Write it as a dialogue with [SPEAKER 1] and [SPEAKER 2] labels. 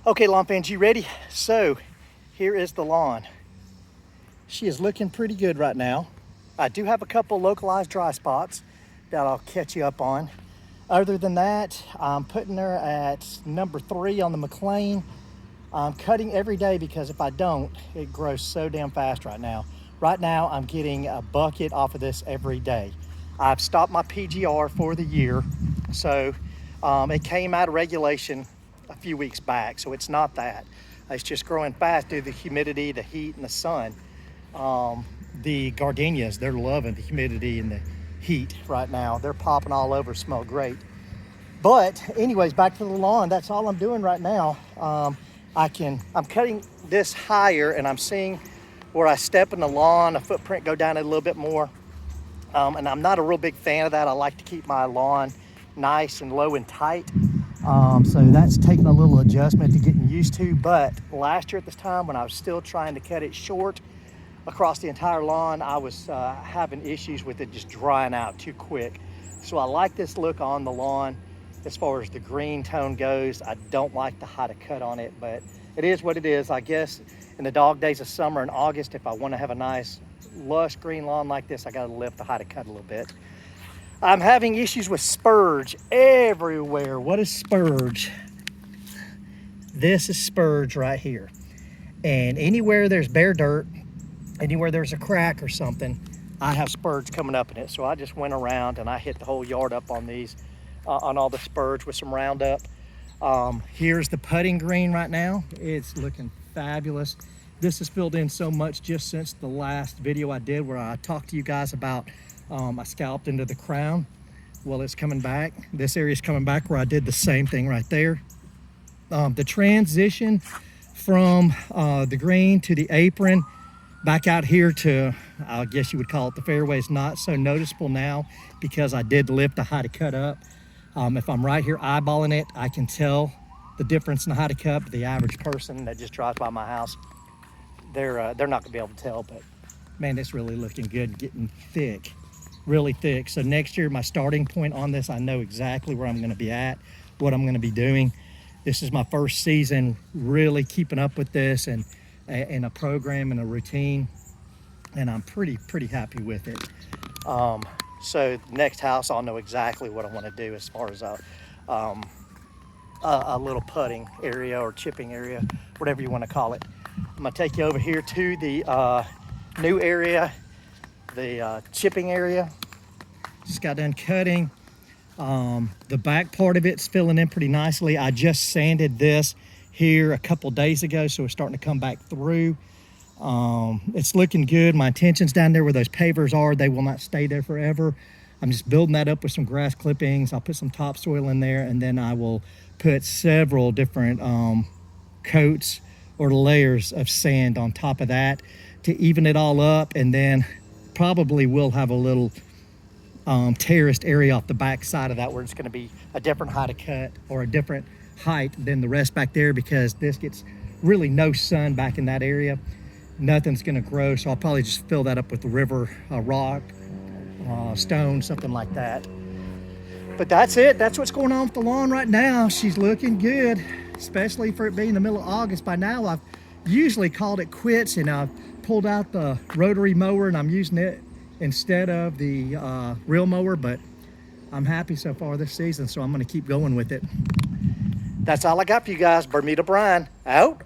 [SPEAKER 1] Okay, lawn fans, you ready? So here is the lawn. She is looking pretty good right now. I do have a couple localized dry spots that I'll catch you up on. Other than that, I'm putting her at number 3 on the McLean. I'm cutting every day because if I don't, it grows so damn fast right now. Right now, I'm getting a bucket off of this every day. I've stopped my PGR for the year. So it came out of regulation a few weeks back, so it's not that. It's just growing fast due to the humidity, the heat, and the sun. The gardenias, they're loving the humidity and the heat right now. They're popping all over, smell great. But anyways, back to the lawn. That's all I'm doing right now. I'm cutting this higher, and I'm seeing where I step in the lawn, the footprint go down a little bit more. And I'm not a real big fan of that. I like to keep my lawn nice and low and tight. So that's taking a little adjustment to getting used to. But last year at this time, when I was still trying to cut it short across the entire lawn, I was having issues with it just drying out too quick. So I like this look on the lawn as far as the green tone goes. I don't like the how to cut on it, but it is what it is. I guess in the dog days of summer and August, if I want to have a nice lush green lawn like this, I got to lift the how to cut a little bit. I'm having issues with spurge everywhere. What is spurge? This is spurge right here. And anywhere there's bare dirt, anywhere there's a crack or something, I have spurge coming up in it. So I just went around and I hit the whole yard up on these, on all the spurge with some Roundup. Here's the putting green right now. It's looking fabulous. This has filled in so much just since the last video I did where I talked to you guys about I scalped into the crown. Well, it's coming back. This area is coming back where I did the same thing right there. The transition from the green to the apron back out here to, I guess you would call it the fairway, is not so noticeable now because I did lift the how to cut up. If I'm right here eyeballing it, I can tell the difference in the how to cut. But the average person that just drives by my house, they're not gonna be able to tell. But man, it's really looking good, getting thick, really thick. So next year, my starting point on this, I know exactly where I'm gonna be at, what I'm gonna be doing. This is my first season really keeping up with this and a program and a routine, and I'm pretty happy with it. So next house, I'll know exactly what I want to do as far as a little putting area or chipping area, whatever you want to call it. I'm gonna take you over here to the new area, the chipping area. Just got done cutting. The back part of it's filling in pretty nicely. I just sanded this here a couple days ago, so it's starting to come back through. It's looking good. My intentions down there where those pavers are, they will not stay there forever. I'm just building that up with some grass clippings. I'll put some topsoil in there, and then I will put several different coats or layers of sand on top of that to even it all up. And then probably will have a little terraced area off the back side of that where it's going to be a different height of cut or a different height than the rest back there, because this gets really no sun back in that area. Nothing's going to grow, so I'll probably just fill that up with the river rock, stone, something like that. But that's it. That's what's going on with the lawn right now. She's looking good, especially for it being the middle of August. By now, I've usually called it quits, and I've pulled out the rotary mower and I'm using it instead of the real mower, but I'm happy so far this season, so I'm going to keep going with it. That's all I got for you guys. Bermuda Brian, out.